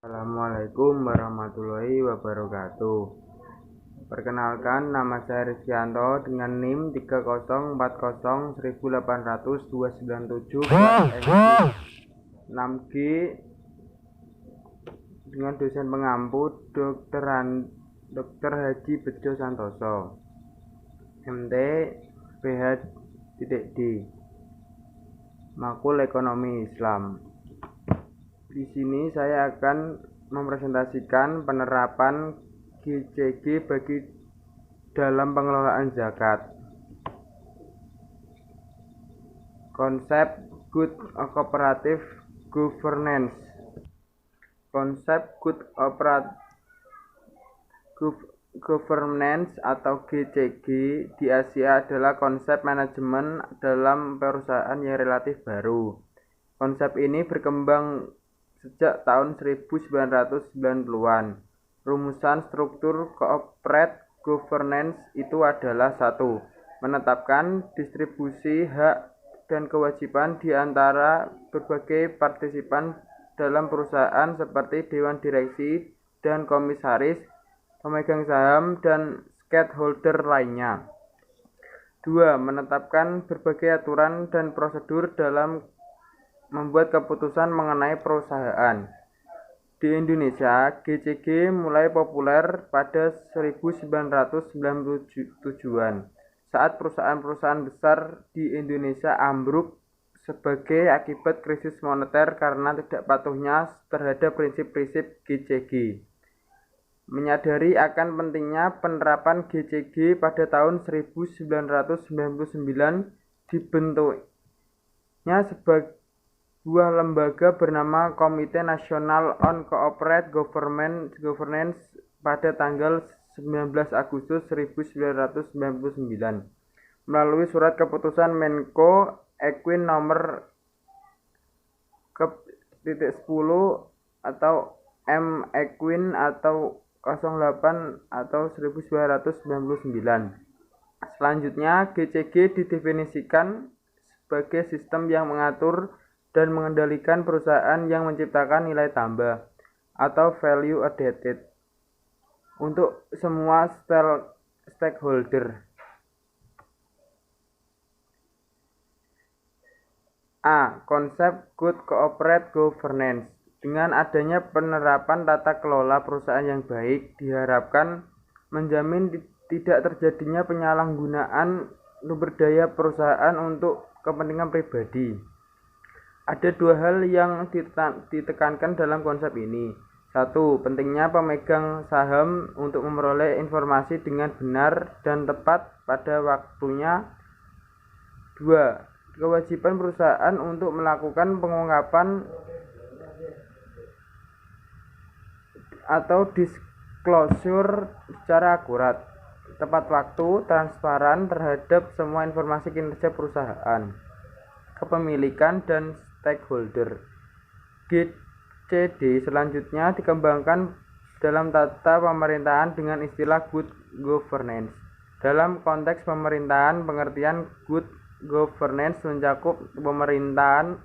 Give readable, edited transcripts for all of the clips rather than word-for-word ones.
Assalamualaikum warahmatullahi wabarakatuh. Perkenalkan, nama saya Rizkyanto dengan NIM 30401800 kelas SD 6G dengan dosen pengampu Dr. Haji Bejo Santoso, MT PH.D, Makul Ekonomi Islam. Di sini saya akan mempresentasikan penerapan GCG dalam pengelolaan zakat. Konsep Good Cooperative Governance. Konsep Good Governance atau GCG di Asia adalah konsep manajemen dalam perusahaan yang relatif baru. Konsep ini berkembang sejak tahun 1990-an. Rumusan struktur corporate governance itu adalah 1. Menetapkan distribusi hak dan kewajiban di antara berbagai partisipan dalam perusahaan seperti dewan direksi dan komisaris, pemegang saham, dan stakeholder lainnya. 2. Menetapkan berbagai aturan dan prosedur dalam membuat keputusan mengenai perusahaan. Di Indonesia, GCG mulai populer pada 1997-an saat perusahaan-perusahaan besar di Indonesia ambruk sebagai akibat krisis moneter karena tidak patuhnya terhadap prinsip-prinsip GCG. Menyadari akan pentingnya penerapan GCG pada tahun 1999 dibentuknya sebagai sebuah lembaga bernama Komite Nasional on Corporate Governance pada tanggal 19 Agustus 1999 melalui surat keputusan Menko Equin nomor ke-10 atau M Equin atau 08 atau 1999. Selanjutnya, GCG didefinisikan sebagai sistem yang mengatur dan mengendalikan perusahaan yang menciptakan nilai tambah atau value added untuk semua stakeholder. A. Konsep Good Corporate Governance. Dengan adanya penerapan tata kelola perusahaan yang baik diharapkan menjamin tidak terjadinya penyalahgunaan sumber daya perusahaan untuk kepentingan pribadi. Ada 2 hal yang ditekankan dalam konsep ini. 1. Pentingnya pemegang saham untuk memperoleh informasi dengan benar dan tepat pada waktunya. 2. Kewajiban perusahaan untuk melakukan pengungkapan atau disclosure secara akurat, tepat waktu, transparan terhadap semua informasi kinerja perusahaan, kepemilikan, dan stakeholder. GCD selanjutnya dikembangkan dalam tata pemerintahan dengan istilah Good Governance. Dalam konteks pemerintahan, pengertian Good Governance mencakup pemerintahan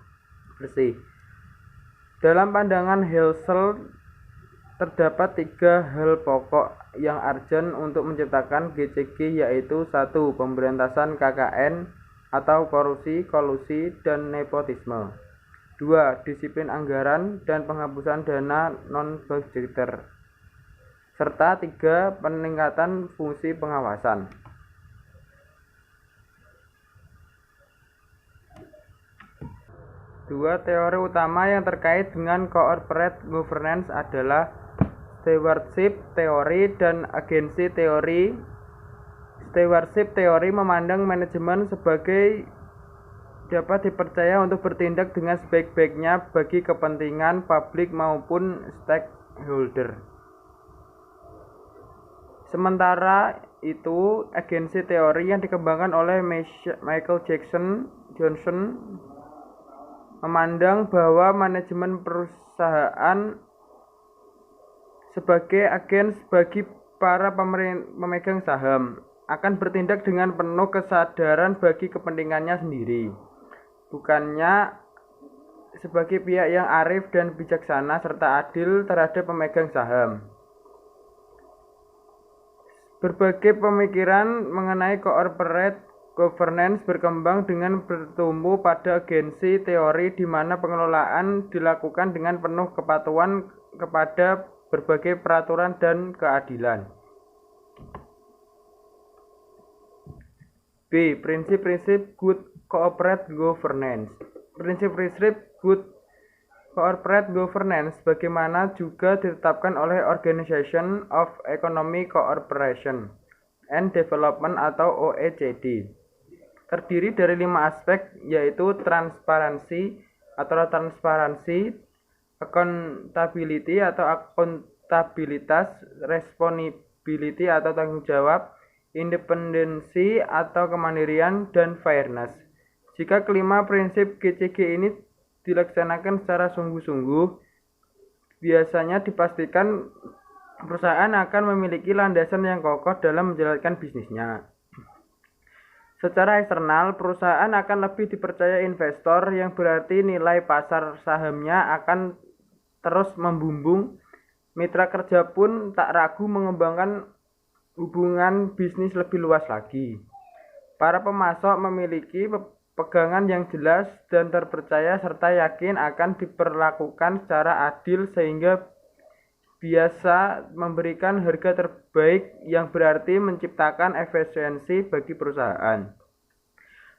bersih. Dalam pandangan Helsel, terdapat 3 hal pokok yang urgent untuk menciptakan GCG, yaitu 1. Pemberantasan KKN atau korupsi, kolusi, dan nepotisme. 2. Disiplin anggaran dan penghapusan dana non-budgeter. Serta 3. Peningkatan fungsi pengawasan. 2 teori utama yang terkait dengan corporate governance adalah stewardship teori dan agency teori. Stewardship teori memandang manajemen sebagai dapat dipercaya untuk bertindak dengan sebaik-baiknya bagi kepentingan publik maupun stakeholder. Sementara itu, agensi teori yang dikembangkan oleh Michael Johnson memandang bahwa manajemen perusahaan sebagai agen bagi para pemegang saham akan bertindak dengan penuh kesadaran bagi kepentingannya sendiri, bukannya sebagai pihak yang arif dan bijaksana serta adil terhadap pemegang saham. Berbagai pemikiran mengenai corporate governance berkembang dengan bertumbuh pada agensi teori di mana pengelolaan dilakukan dengan penuh kepatuhan kepada berbagai peraturan dan keadilan. B. Prinsip-prinsip good corporate governance. Prinsip-prinsip good corporate governance bagaimana juga ditetapkan oleh Organization of Economic Cooperation and Development atau OECD. Terdiri dari 5 aspek, yaitu transparansi, accountability atau akuntabilitas, responsibility atau tanggung jawab, independensi atau kemandirian, dan fairness. Jika kelima prinsip GCG ini dilaksanakan secara sungguh-sungguh, biasanya dipastikan perusahaan akan memiliki landasan yang kokoh dalam menjalankan bisnisnya. Secara eksternal, perusahaan akan lebih dipercaya investor, yang berarti nilai pasar sahamnya akan terus membumbung. Mitra kerja pun tak ragu mengembangkan hubungan bisnis lebih luas lagi. Para pemasok memiliki pegangan yang jelas dan terpercaya serta yakin akan diperlakukan secara adil sehingga biasa memberikan harga terbaik yang berarti menciptakan efisiensi bagi perusahaan.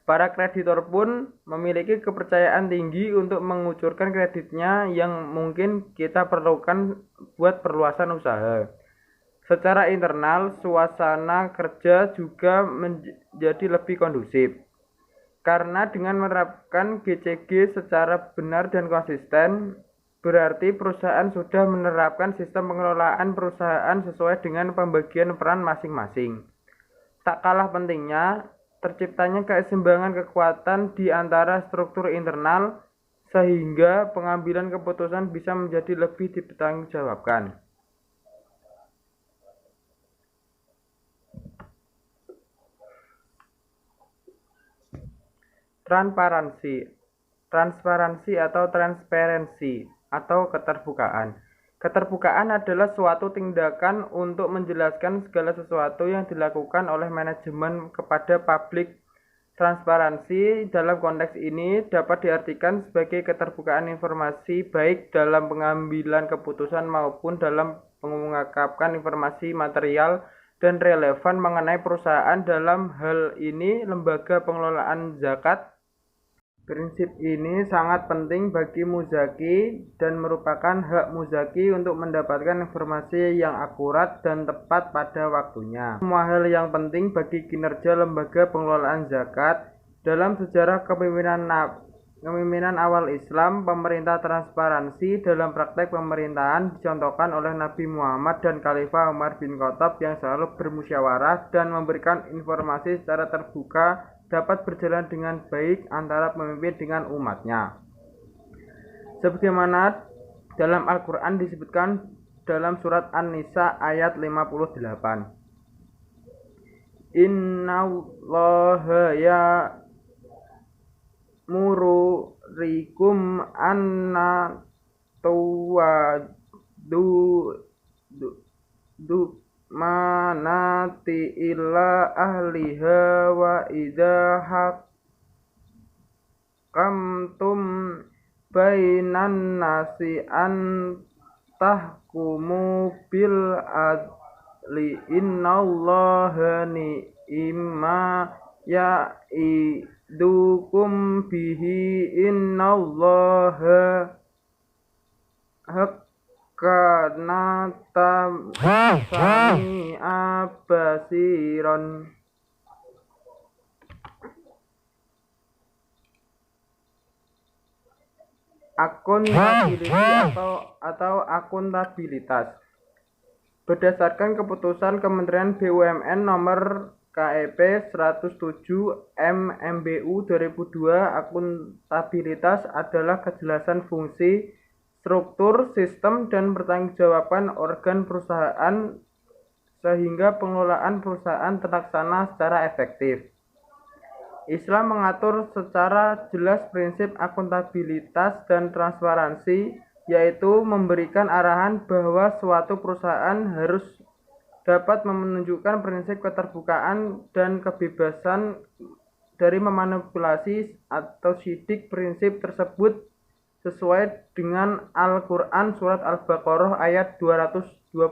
Para kreditor pun memiliki kepercayaan tinggi untuk mengucurkan kreditnya yang mungkin kita perlukan buat perluasan usaha. Secara internal, suasana kerja juga menjadi lebih kondusif. Karena dengan menerapkan GCG secara benar dan konsisten, berarti perusahaan sudah menerapkan sistem pengelolaan perusahaan sesuai dengan pembagian peran masing-masing. Tak kalah pentingnya, terciptanya keseimbangan kekuatan di antara struktur internal sehingga pengambilan keputusan bisa menjadi lebih dipertanggungjawabkan. Transparansi atau transparency atau keterbukaan. Keterbukaan adalah suatu tindakan untuk menjelaskan segala sesuatu yang dilakukan oleh manajemen kepada publik. Transparansi dalam konteks ini dapat diartikan sebagai keterbukaan informasi baik dalam pengambilan keputusan maupun dalam mengungkapkan informasi material dan relevan mengenai perusahaan. Dalam hal ini, lembaga pengelolaan zakat. Prinsip ini sangat penting bagi muzaki dan merupakan hak muzaki untuk mendapatkan informasi yang akurat dan tepat pada waktunya. Semua hal yang penting bagi kinerja lembaga pengelolaan zakat. Dalam sejarah kepemimpinan awal Islam, pemerintah transparansi dalam praktek pemerintahan dicontohkan oleh Nabi Muhammad dan Khalifah Umar bin Khattab yang selalu bermusyawarah dan memberikan informasi secara terbuka dapat berjalan dengan baik antara pemimpin dengan umatnya. Sebagaimana dalam Al-Quran disebutkan dalam surat An-Nisa ayat 58. Innallaha ya'murikum anna tuwaddu manati illa ahliha wa idza hakamtum bainan nasi an tahkumu bil adli innallaha ni'ma ya'idukum bihi innallaha karena sami basiron. Akuntabilitas atau akuntabilitas. Berdasarkan keputusan Kementerian BUMN nomor KEP 107 MMBU 2002, akuntabilitas adalah kejelasan fungsi, struktur, sistem, dan pertanggungjawaban organ perusahaan sehingga pengelolaan perusahaan terlaksana secara efektif. Islam mengatur secara jelas prinsip akuntabilitas dan transparansi, yaitu memberikan arahan bahwa suatu perusahaan harus dapat menunjukkan prinsip keterbukaan dan kebebasan dari memanipulasi atau sidik prinsip tersebut sesuai dengan Al-Quran Surat Al-Baqarah ayat 222.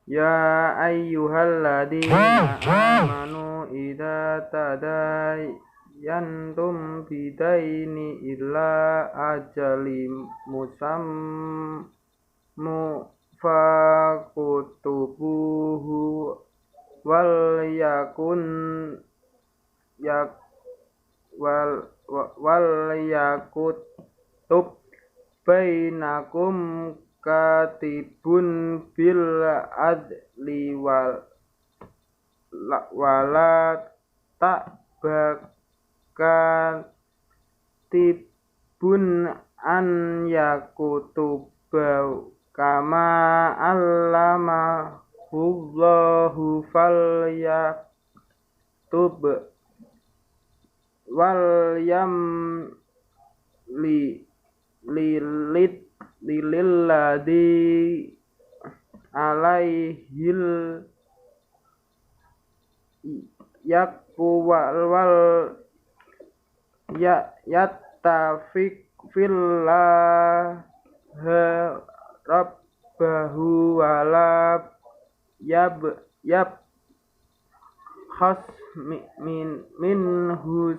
Ya ayyuhalladzina amanu idza tadayantum bidaini illa ajalim musammu fakutubuhu wal yakun yakutub bainakum katibun bil adli wala ta'bakan tibun an yakutuba kama allamahullahu fal yaktub wal yam lilladzi alaihil yaqu wal yattafiq fillah rabbahu wala yab khas minhu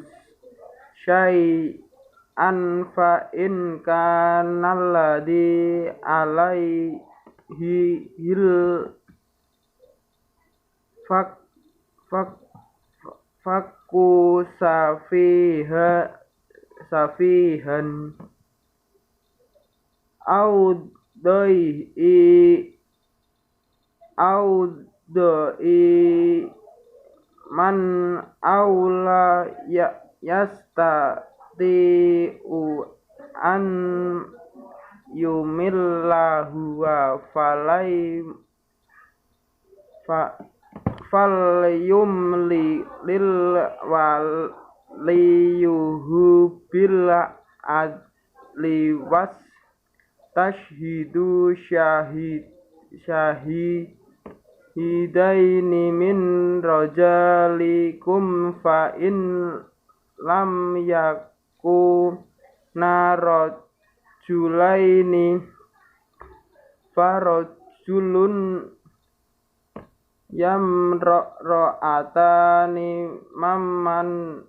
syai'an fa in kanalladzi alaihi fakku safihan au doi man aula yastati'u an yumillahu wa falyumli lil waliyuhu bil adli was tashhidu syahidaini min rajalikum fa in lam yakuna rajulaini farajulun yamra'atani mamman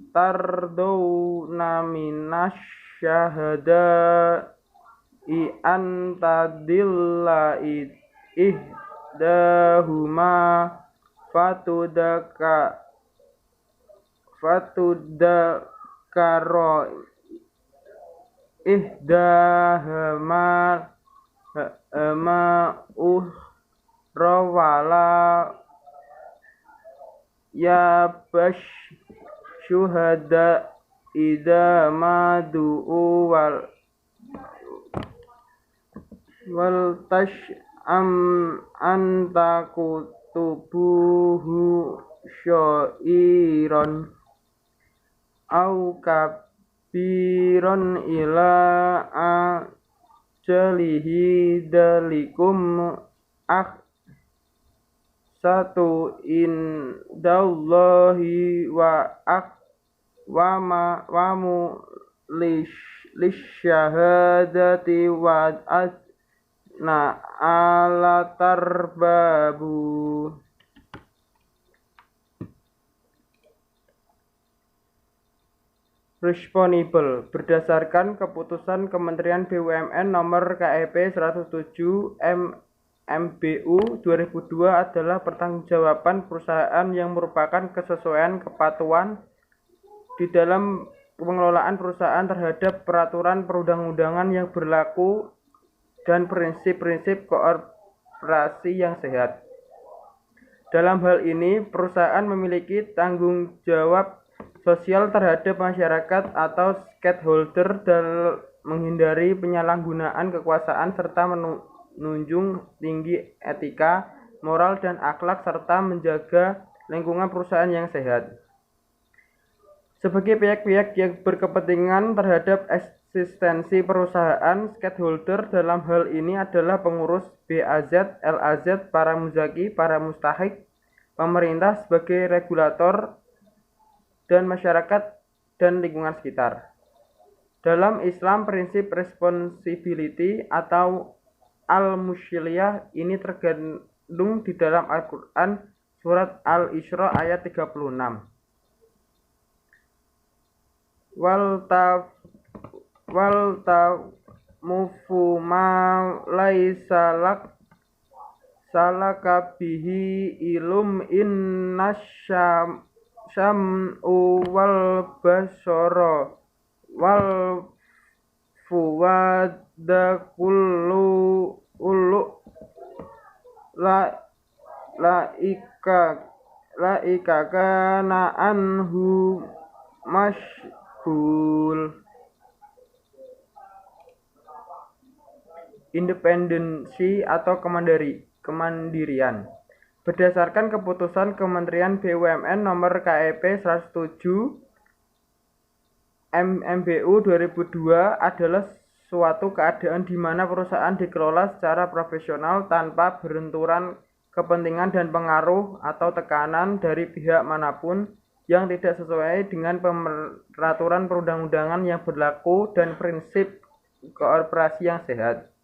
tardawna minasyahada antadilla ihdahuma fatudakaro ihdahama rawala ya bash syuhada idza madu'u wal tash antakutubuhu syairon au kabiron ila ajalihi dalikum satu indallahi wa mu lisyahadati wa na ala tarbabu. Responsible berdasarkan keputusan Kementerian BUMN nomor KEP 107 MBU 2002 adalah pertanggungjawaban perusahaan yang merupakan kesesuaian kepatuhan di dalam pengelolaan perusahaan terhadap peraturan perundang-undangan yang berlaku dan prinsip-prinsip koorporasi yang sehat. Dalam hal ini, perusahaan memiliki tanggung jawab sosial terhadap masyarakat atau stakeholder dalam menghindari penyalahgunaan kekuasaan serta menunjung tinggi etika, moral, dan akhlak serta menjaga lingkungan perusahaan yang sehat. Sebagai pihak-pihak yang berkepentingan terhadap eksistensi perusahaan, stakeholder dalam hal ini adalah pengurus, BAZ, LAZ, para muzaki, para mustahik, pemerintah sebagai regulator, dan masyarakat dan lingkungan sekitar. Dalam Islam, prinsip responsibility atau al-musyiliyah ini terkandung di dalam Al-Quran surat Al-Isra ayat 36. Wal mufu ma laisa salaka bihi ilum syam'u wal basara wal fuwada kullu laika kana anhu mashghul. Independensi atau kemandirian. Berdasarkan keputusan Kementerian BUMN nomor KEP 107 MMBU 2002 adalah suatu keadaan di mana perusahaan dikelola secara profesional tanpa benturan kepentingan dan pengaruh atau tekanan dari pihak manapun yang tidak sesuai dengan peraturan perundang-undangan yang berlaku dan prinsip koorporasi yang sehat.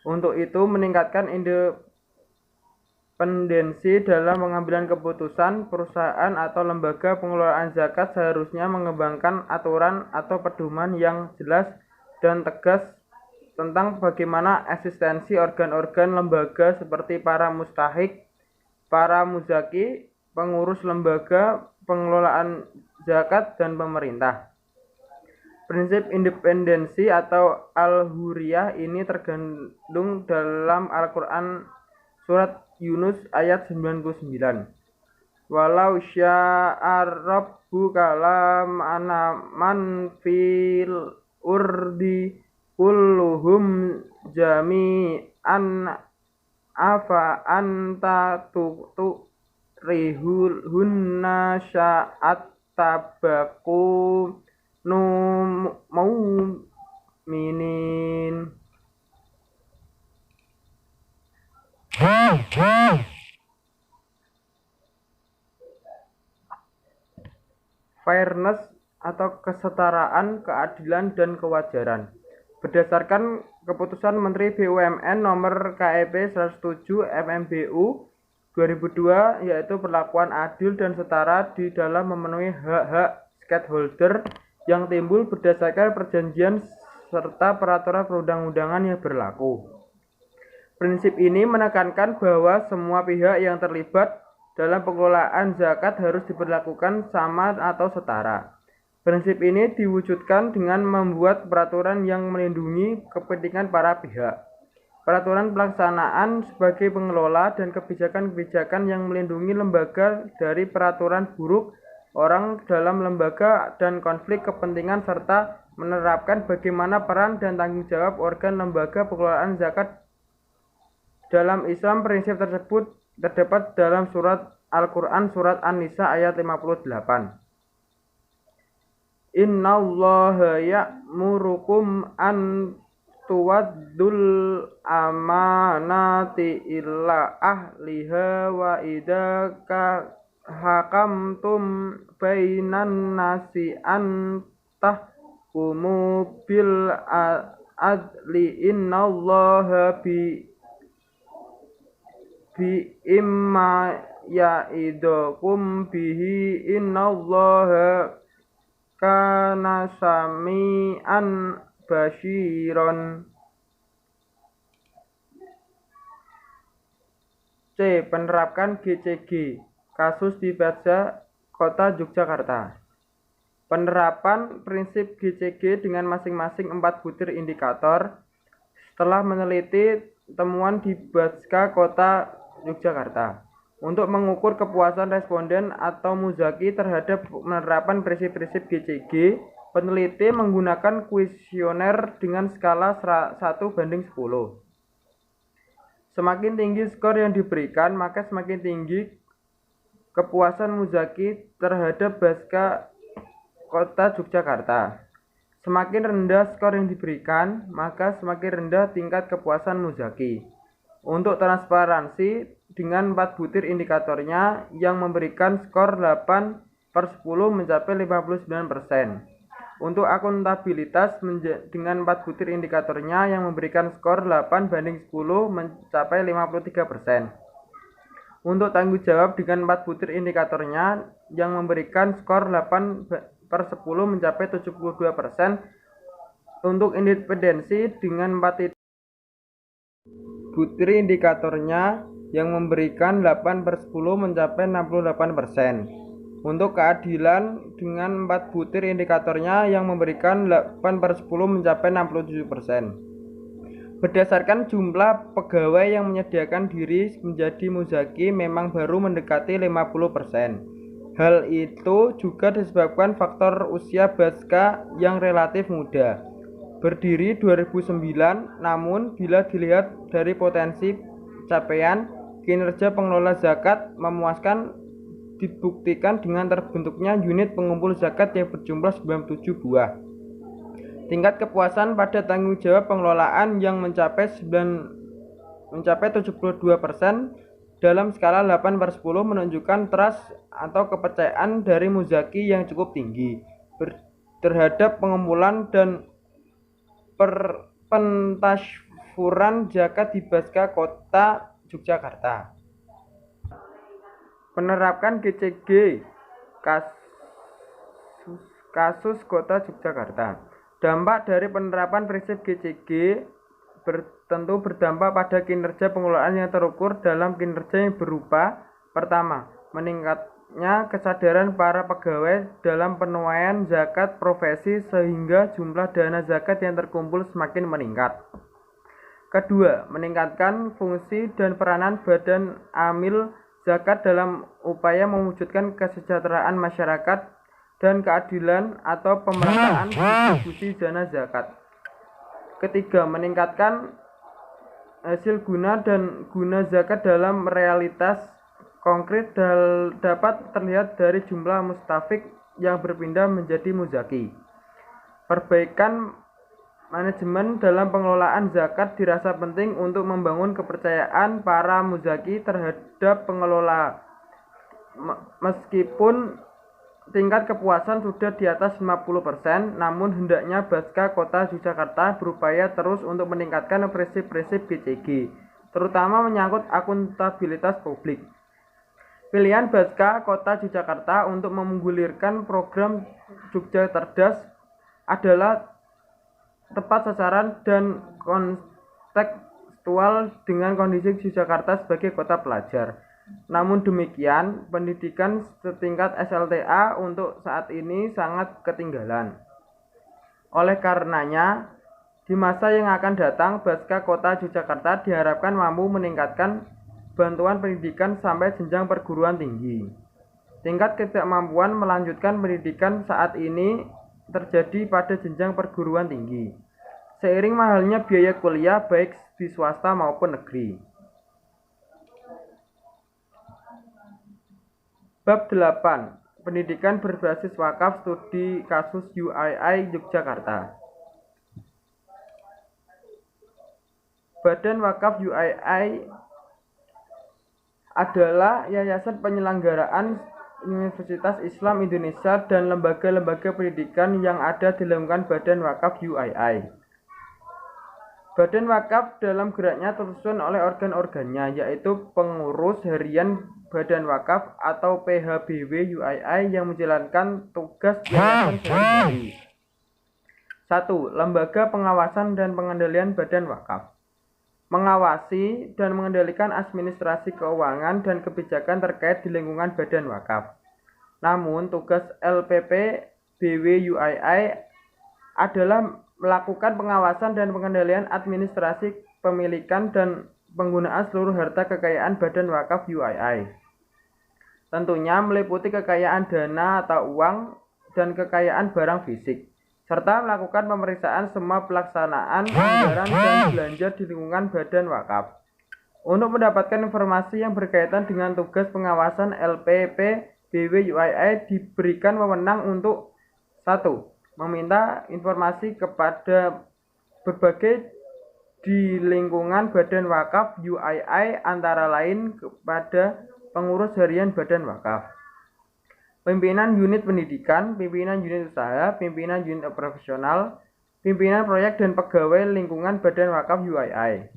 Untuk itu, meningkatkan independensi dalam pengambilan keputusan, perusahaan atau lembaga pengelolaan zakat seharusnya mengembangkan aturan atau pedoman yang jelas dan tegas tentang bagaimana eksistensi organ-organ lembaga seperti para mustahik, para muzaki, pengurus lembaga pengelolaan zakat, dan pemerintah. Prinsip independensi atau al-huriyah ini terkandung dalam Al-Quran surat Yunus ayat 99. Walau sya'ar rabbuka lam ana man fil urdi kulluhum jami'an afa anta rihulhunna sya'at tabaku minin. Fairness atau kesetaraan, keadilan, dan kewajaran. Berdasarkan keputusan Menteri BUMN nomor KEP 107 MMBU 2002, yaitu perlakuan adil dan setara di dalam memenuhi hak-hak stakeholder yang timbul berdasarkan perjanjian serta peraturan perundang-undangan yang berlaku. Prinsip ini menekankan bahwa semua pihak yang terlibat dalam pengelolaan zakat harus diperlakukan sama atau setara. Prinsip ini diwujudkan dengan membuat peraturan yang melindungi kepentingan para pihak, peraturan pelaksanaan sebagai pengelola, dan kebijakan-kebijakan yang melindungi lembaga dari peraturan buruk orang dalam lembaga dan konflik kepentingan, serta menerapkan bagaimana peran dan tanggung jawab organ lembaga pengelolaan zakat. Dalam Islam, prinsip tersebut terdapat dalam surat Al-Quran surat An-Nisa ayat 58. Innallaha ya'murukum an tuwaddul amanati illa ahliha wa idza hakamtum bainan nasi an tahkumu bil adli innallaha bi imma ya'idukum bihi innallaha kana sami'an basyiron. C. Penerapkan GCG. Kasus di Baja, Kota Yogyakarta. Penerapan prinsip GCG dengan masing-masing 4 butir indikator setelah meneliti temuan di Baja, Kota Yogyakarta. Untuk mengukur kepuasan responden atau muzaki terhadap penerapan prinsip-prinsip GCG, peneliti menggunakan kuesioner dengan skala 1:10. Semakin tinggi skor yang diberikan, maka semakin tinggi kepuasan muzaki terhadap Baska Kota Yogyakarta. Semakin rendah skor yang diberikan, maka semakin rendah tingkat kepuasan muzaki. Untuk transparansi, dengan 4 butir indikatornya yang memberikan skor 8/10 mencapai 59%. Untuk akuntabilitas dengan 4 butir indikatornya yang memberikan skor 8/10 mencapai 53%. Untuk tanggung jawab dengan 4 butir indikatornya yang memberikan skor 8/10 mencapai 72%. Untuk independensi dengan 4 butir indikatornya yang memberikan 8/10 mencapai 68%. Untuk keadilan dengan 4 butir indikatornya yang memberikan 8/10 mencapai 67%. Berdasarkan jumlah pegawai yang menyediakan diri menjadi muzaki memang baru mendekati 50%. Hal itu juga disebabkan faktor usia Baska yang relatif muda. Berdiri 2009, namun bila dilihat dari potensi capaian, kinerja pengelola zakat memuaskan dibuktikan dengan terbentuknya unit pengumpul zakat yang berjumlah 97 buah. Tingkat kepuasan pada tanggung jawab pengelolaan yang mencapai 72% dalam skala 8/10 menunjukkan trust atau kepercayaan dari muzaki yang cukup tinggi terhadap pengumpulan dan pentasyakuran zakat di Baska Kota Yogyakarta. Penerapan GCG kasus Kota Yogyakarta. Dampak dari penerapan prinsip GCG tentu berdampak pada kinerja pengelolaan yang terukur dalam kinerja yang berupa: pertama, meningkatnya kesadaran para pegawai dalam penuaian zakat profesi sehingga jumlah dana zakat yang terkumpul semakin meningkat. Kedua, meningkatkan fungsi dan peranan badan amil zakat dalam upaya mewujudkan kesejahteraan masyarakat dan keadilan atau pemerataan distribusi dana zakat. Ketiga, meningkatkan hasil guna dan guna zakat dalam realitas konkret dapat terlihat dari jumlah mustafik yang berpindah menjadi muzaki. Perbaikan manajemen dalam pengelolaan zakat dirasa penting untuk membangun kepercayaan para muzaki terhadap pengelola. Meskipun tingkat kepuasan sudah di atas 50%, namun hendaknya Baska Kota Yogyakarta berupaya terus untuk meningkatkan prinsip-prinsip GCG, terutama menyangkut akuntabilitas publik. Pilihan Baska Kota Yogyakarta untuk menggulirkan program Jogja Cerdas adalah tepat sasaran dan kontekstual dengan kondisi Yogyakarta sebagai kota pelajar. Namun demikian, pendidikan setingkat SLTA untuk saat ini sangat ketinggalan. Oleh karenanya, di masa yang akan datang, Baska Kota Yogyakarta diharapkan mampu meningkatkan bantuan pendidikan sampai jenjang perguruan tinggi. Tingkat ketidakmampuan melanjutkan pendidikan saat ini terjadi pada jenjang perguruan tinggi, seiring mahalnya biaya kuliah baik di swasta maupun negeri. Bab 8. Pendidikan berbasis wakaf, studi kasus UII Yogyakarta. Badan Wakaf UII adalah yayasan penyelenggaraan Universitas Islam Indonesia dan lembaga-lembaga pendidikan yang ada di lingkungan Badan Wakaf UII. Badan Wakaf dalam geraknya tersusun oleh organ-organnya, yaitu Pengurus Harian Badan Wakaf atau PHBW UII yang menjalankan tugas yayasan sehari-hari. 1. Lembaga Pengawasan dan Pengendalian Badan Wakaf. Mengawasi dan mengendalikan administrasi keuangan dan kebijakan terkait di lingkungan Badan Wakaf. Namun, tugas LPP BW UII adalah melakukan pengawasan dan pengendalian administrasi pemilikan dan penggunaan seluruh harta kekayaan Badan Wakaf UII. Tentunya meliputi kekayaan dana atau uang dan kekayaan barang fisik, serta melakukan pemeriksaan semua pelaksanaan anggaran dan belanja di lingkungan Badan Wakaf. Untuk mendapatkan informasi yang berkaitan dengan tugas pengawasan LPP BW UII diberikan wewenang untuk 1. Meminta informasi kepada berbagai di lingkungan Badan Wakaf UII antara lain kepada pengurus harian Badan Wakaf, pimpinan unit pendidikan, pimpinan unit usaha, pimpinan unit profesional, pimpinan proyek dan pegawai lingkungan Badan Wakaf UII.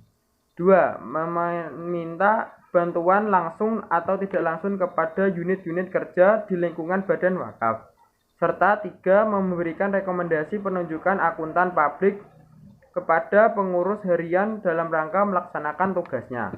2. Meminta bantuan langsung atau tidak langsung kepada unit-unit kerja di lingkungan Badan Wakaf. Serta 3. Memberikan rekomendasi penunjukan akuntan publik kepada pengurus harian dalam rangka melaksanakan tugasnya.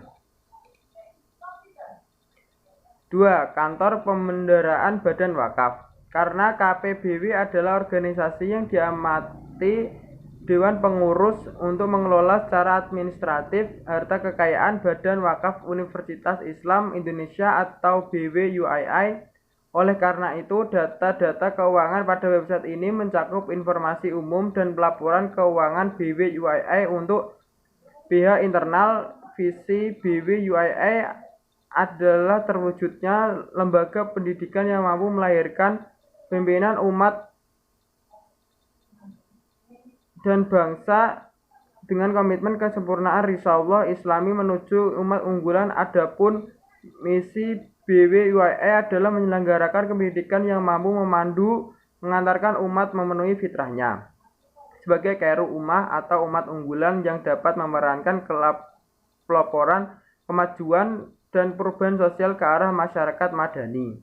2. Kantor Pembendaraan Badan Wakaf. Karena KPBW adalah organisasi yang diamati Dewan Pengurus untuk mengelola secara administratif harta kekayaan Badan Wakaf Universitas Islam Indonesia atau BWUII. Oleh karena itu, data-data keuangan pada website ini mencakup informasi umum dan pelaporan keuangan BWUII untuk pihak internal. Visi BWUII adalah terwujudnya lembaga pendidikan yang mampu melahirkan pimpinan umat dan bangsa dengan komitmen kesempurnaan risalah Islami menuju umat unggulan. Adapun misi BWUII adalah menyelenggarakan pendidikan yang mampu memandu mengantarkan umat memenuhi fitrahnya sebagai khairu ummah atau umat unggulan yang dapat memerankan pelaporan kemajuan dan perubahan sosial ke arah masyarakat madani,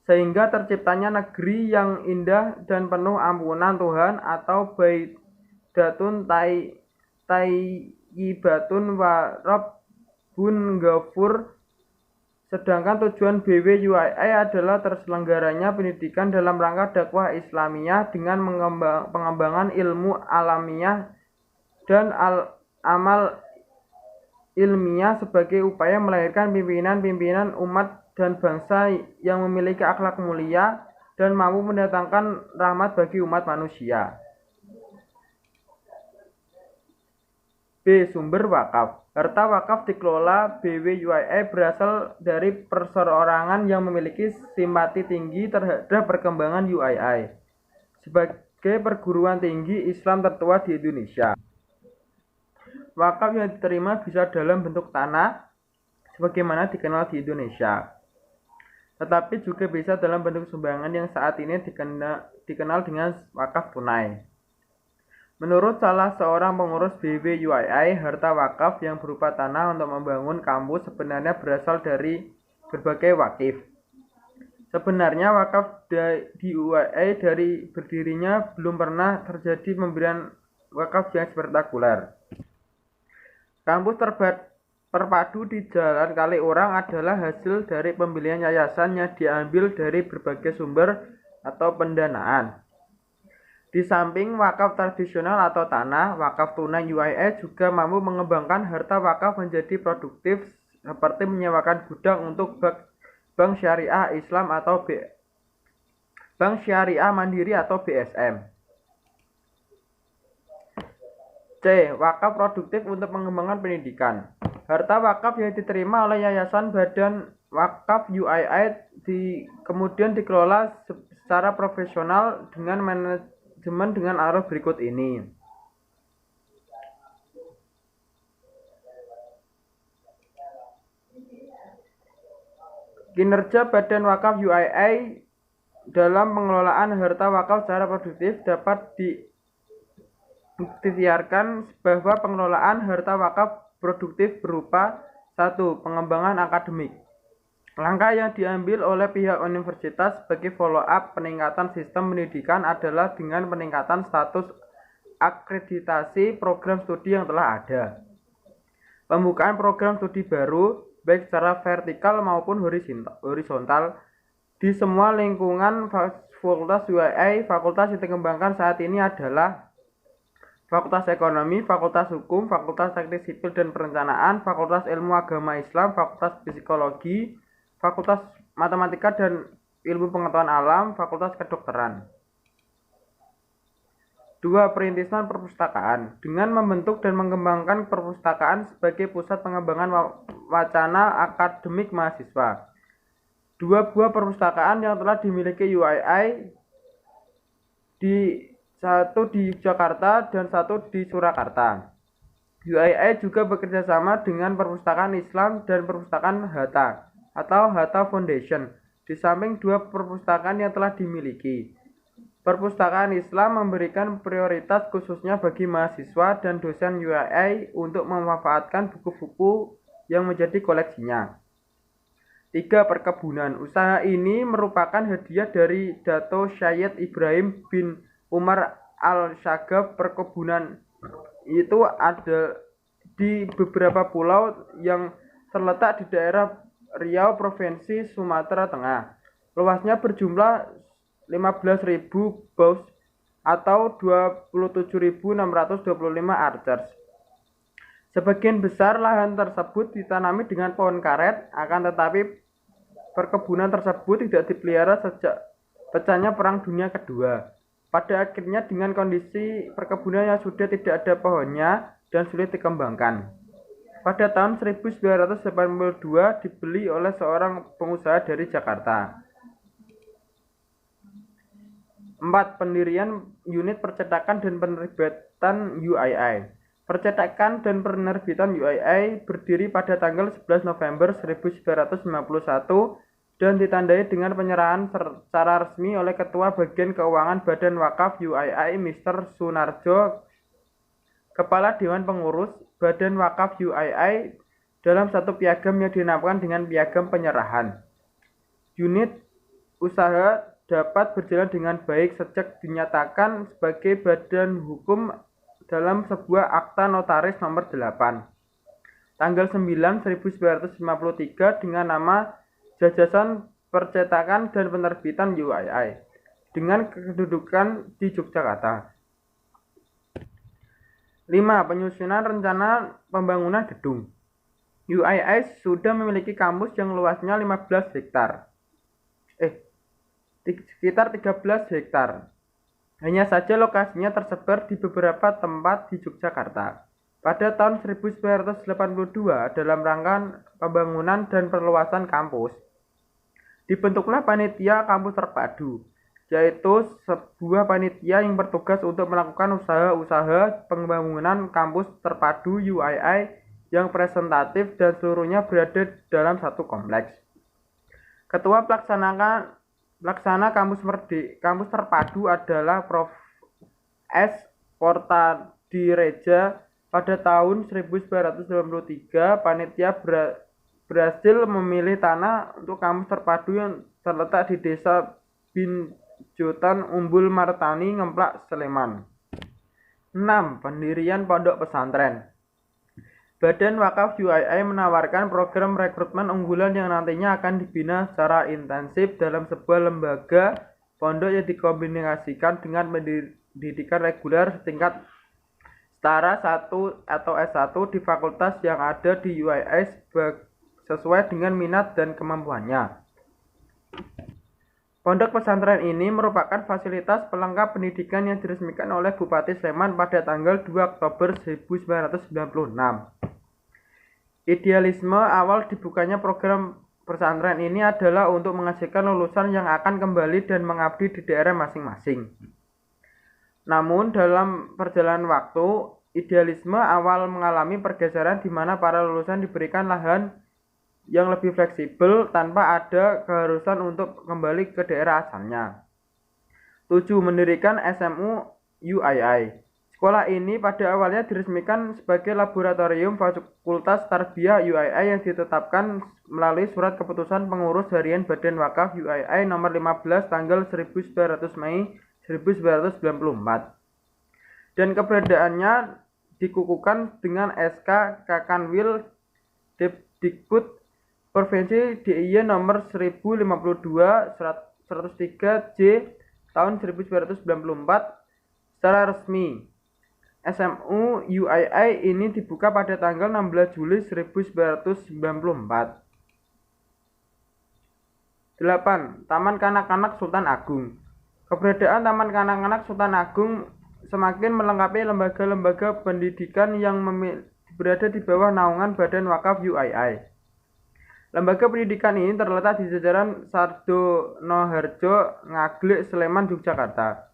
sehingga terciptanya negeri yang indah dan penuh ampunan Tuhan atau baidatun tayyibatun wa rabbun ghafur. Sedangkan tujuan BWUII adalah terselenggaranya pendidikan dalam rangka dakwah Islamiyah dengan pengembangan ilmu alamiah dan amal ilmiah sebagai upaya melahirkan pimpinan-pimpinan umat dan bangsa yang memiliki akhlak mulia dan mampu mendatangkan rahmat bagi umat manusia. B. Sumber wakaf. Harta wakaf dikelola BWUII berasal dari perseorangan yang memiliki simpati tinggi terhadap perkembangan UII sebagai perguruan tinggi Islam tertua di Indonesia. Wakaf yang diterima bisa dalam bentuk tanah sebagaimana dikenal di Indonesia, tetapi juga bisa dalam bentuk sumbangan yang saat ini dikenal dengan wakaf tunai. Menurut salah seorang pengurus BWUII, harta wakaf yang berupa tanah untuk membangun kampus sebenarnya berasal dari berbagai wakif. Sebenarnya wakaf di UII dari berdirinya belum pernah terjadi pemberian wakaf yang spektakuler. Kampus terpadu di Jalan Kaliurang adalah hasil dari pembelian yayasan yang diambil dari berbagai sumber atau pendanaan. Di samping wakaf tradisional atau tanah, wakaf tunai UII juga mampu mengembangkan harta wakaf menjadi produktif seperti menyewakan gudang untuk Bank Syariah Islam atau Bank Syariah Mandiri atau BSM. C. Wakaf produktif untuk mengembangkan pendidikan. Harta wakaf yang diterima oleh Yayasan Badan Wakaf UII kemudian dikelola secara profesional dengan manajemen dengan arah berikut ini. Kinerja Badan Wakaf UII dalam pengelolaan harta wakaf secara produktif dapat diikhtiarkan bahwa pengelolaan harta wakaf produktif berupa 1. Pengembangan akademik. Langkah yang diambil oleh pihak universitas sebagai follow-up peningkatan sistem pendidikan adalah dengan peningkatan status akreditasi program studi yang telah ada. Pembukaan program studi baru, baik secara vertikal maupun horizontal, di semua lingkungan Fakultas UII. Fakultas yang dikembangkan saat ini adalah Fakultas Ekonomi, Fakultas Hukum, Fakultas Teknik Sipil dan Perencanaan, Fakultas Ilmu Agama Islam, Fakultas Psikologi, Fakultas Matematika dan Ilmu Pengetahuan Alam, Fakultas Kedokteran. 2. Perintisan perpustakaan dengan membentuk dan mengembangkan perpustakaan sebagai pusat pengembangan wacana akademik mahasiswa. 2 buah perpustakaan yang telah dimiliki UII, satu di Yogyakarta dan satu di Surakarta. UII juga bekerja sama dengan Perpustakaan Islam dan Perpustakaan Hatta atau Hatta Foundation, di samping 2 perpustakaan yang telah dimiliki. Perpustakaan Islam memberikan prioritas khususnya bagi mahasiswa dan dosen UII untuk memanfaatkan buku-buku yang menjadi koleksinya. 3. Perkebunan. Usaha ini merupakan hadiah dari Dato Syed Ibrahim bin Umar Al-Shagab. Perkebunan itu ada di beberapa pulau yang terletak di daerah Riau, Provinsi Sumatera Tengah. Luasnya berjumlah 15.000 baus atau 27.625 acres. Sebagian besar lahan tersebut ditanami dengan pohon karet, akan tetapi perkebunan tersebut tidak dipelihara sejak pecahnya Perang Dunia Kedua. Pada akhirnya dengan kondisi perkebunan yang sudah tidak ada pohonnya dan sulit dikembangkan. Pada tahun 1982 dibeli oleh seorang pengusaha dari Jakarta. 4. Pendirian unit percetakan dan penerbitan UII. Percetakan dan penerbitan UII berdiri pada tanggal 11 November 1991 dan ditandai dengan penyerahan secara resmi oleh Ketua Bagian Keuangan Badan Wakaf UII Mr. Sunarjo, Kepala Dewan Pengurus Badan Wakaf UII, dalam satu piagam yang dinamakan dengan piagam penyerahan. Unit usaha dapat berjalan dengan baik sejak dinyatakan sebagai badan hukum dalam sebuah akta notaris nomor 8 tanggal 9 1953 dengan nama Jajasan Percetakan dan Penerbitan UII dengan kedudukan di Yogyakarta. 5. Penyusunan rencana pembangunan gedung. UII sudah memiliki kampus yang luasnya 15 hektar. Sekitar 13 hektar. Hanya saja lokasinya tersebar di beberapa tempat di Yogyakarta. Pada tahun 1982 dalam rangka pembangunan dan perluasan kampus, dibentuklah panitia kampus terpadu, yaitu sebuah panitia yang bertugas untuk melakukan usaha-usaha pembangunan kampus terpadu UII yang presentatif dan seluruhnya berada dalam satu kompleks. Ketua Pelaksana kampus terpadu adalah Prof. S. Portadireja. Pada tahun 1993, panitia berhasil memilih tanah untuk kampus terpadu yang terletak di Desa Binjotan, Umbul Martani, Ngemplak, Sleman. 6. Pendirian pondok pesantren. Badan Wakaf UII menawarkan program rekrutmen unggulan yang nantinya akan dibina secara intensif dalam sebuah lembaga pondok yang dikombinasikan dengan pendidikan reguler setingkat setara 1 atau S1 di fakultas yang ada di UII sesuai dengan minat dan kemampuannya. Pondok pesantren ini merupakan fasilitas pelengkap pendidikan yang diresmikan oleh Bupati Sleman pada tanggal 2 Oktober 1996. Idealisme awal dibukanya program pesantren ini adalah untuk menghasilkan lulusan yang akan kembali dan mengabdi di daerah masing-masing. Namun dalam perjalanan waktu, idealisme awal mengalami pergeseran di mana para lulusan diberikan lahan yang lebih fleksibel tanpa ada keharusan untuk kembali ke daerah asalnya. 7. Mendirikan SMU UII. Sekolah ini pada awalnya diresmikan sebagai laboratorium Fakultas Tarbiyah UII yang ditetapkan melalui surat keputusan pengurus harian Badan Wakaf UII nomor 15 tanggal 1900 Mei 1994. Dan keberadaannya dikukuhkan dengan SK Kakanwil Depdikbud Provinsi DIY nomor 1052 103 J tahun 1994 secara resmi. SMU UII ini dibuka pada tanggal 16 Juli 1994. 8. Taman Kanak-kanak Sultan Agung. Keberadaan Taman Kanak-kanak Sultan Agung semakin melengkapi lembaga-lembaga pendidikan yang berada di bawah naungan Badan Wakaf UII. Lembaga pendidikan ini terletak di jajaran Sardonoharjo, Ngaglik, Sleman, Yogyakarta.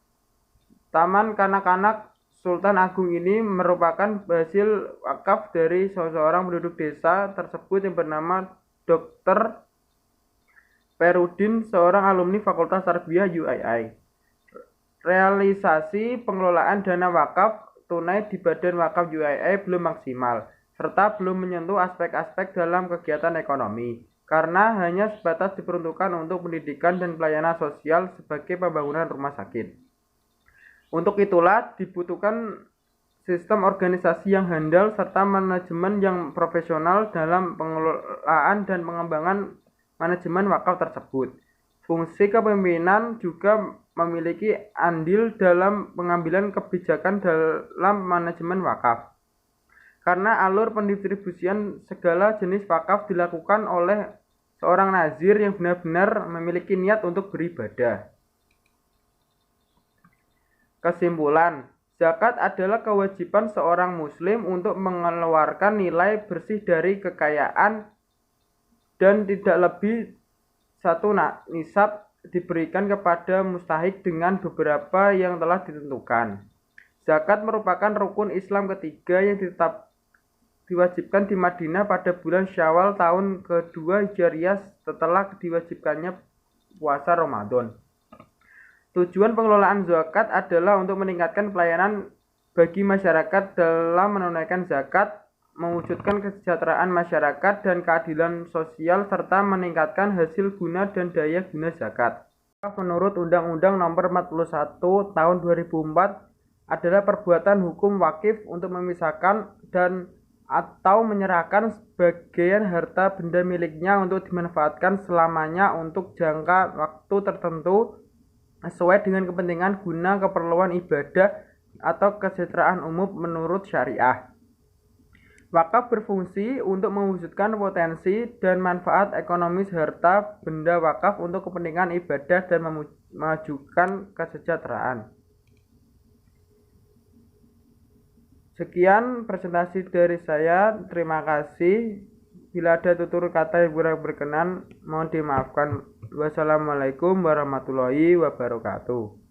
Taman kanak-kanak Sultan Agung ini merupakan hasil wakaf dari seorang penduduk desa tersebut yang bernama Dr. Perudin, seorang alumni Fakultas Tarbiyah UII. Realisasi pengelolaan dana wakaf tunai di Badan Wakaf UII belum maksimal, serta belum menyentuh aspek-aspek dalam kegiatan ekonomi, karena hanya sebatas diperuntukkan untuk pendidikan dan pelayanan sosial sebagai pembangunan rumah sakit. Untuk itulah dibutuhkan sistem organisasi yang handal serta manajemen yang profesional dalam pengelolaan dan pengembangan manajemen wakaf tersebut. Fungsi kepemimpinan juga memiliki andil dalam pengambilan kebijakan dalam manajemen wakaf. Karena alur pendistribusian segala jenis wakaf dilakukan oleh seorang nazir yang benar-benar memiliki niat untuk beribadah. Kesimpulan, zakat adalah kewajiban seorang muslim untuk mengeluarkan nilai bersih dari kekayaan dan tidak lebih satu nisab diberikan kepada mustahik dengan beberapa yang telah ditentukan. Zakat merupakan rukun Islam ketiga yang diwajibkan di Madinah pada bulan Syawal tahun kedua Hijriah setelah diwajibkannya puasa Ramadan. Tujuan pengelolaan zakat adalah untuk meningkatkan pelayanan bagi masyarakat dalam menunaikan zakat, mewujudkan kesejahteraan masyarakat dan keadilan sosial, serta meningkatkan hasil guna dan daya guna zakat. Menurut Undang-Undang Nomor 41 Tahun 2004 adalah perbuatan hukum wakif untuk memisahkan dan atau menyerahkan sebagian harta benda miliknya untuk dimanfaatkan selamanya untuk jangka waktu tertentu sesuai dengan kepentingan guna keperluan ibadah atau kesejahteraan umum menurut syariah. Wakaf berfungsi untuk mewujudkan potensi dan manfaat ekonomis harta benda wakaf untuk kepentingan ibadah dan memajukan kesejahteraan. Sekian presentasi dari saya. Terima kasih. Bila ada tutur kata yang kurang berkenan, mohon dimaafkan. Wassalamualaikum warahmatullahi wabarakatuh.